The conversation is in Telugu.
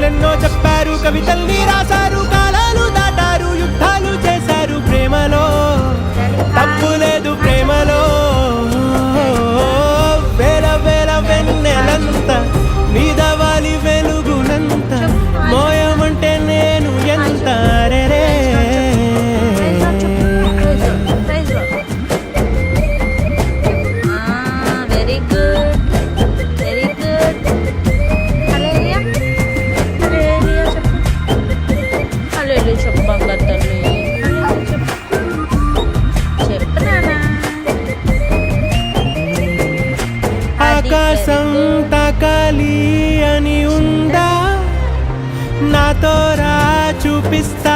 కథలెన్నో చెప్పారు, కవితల్ని రాశారు, కాలాలు దాటారు, యుద్ధాలు చేశారు, ప్రేమలో తప్పు లేదు ప్రేమలో. వేల వేల వెన్నెలంత మీద వాలి వెలుగునంత మోయమంటే నేను ఎంత రే. Very good, very good. Hallelujah, hallelujah చెప్పు, హల్లెలూయా చెప్పు బంగారు తల్లి, హల్లెలూయా చెప్పు, చెప్పు నాన్న. ఆకాశం తాకాలి అని ఉందా, నాతో రా చూపిస్తా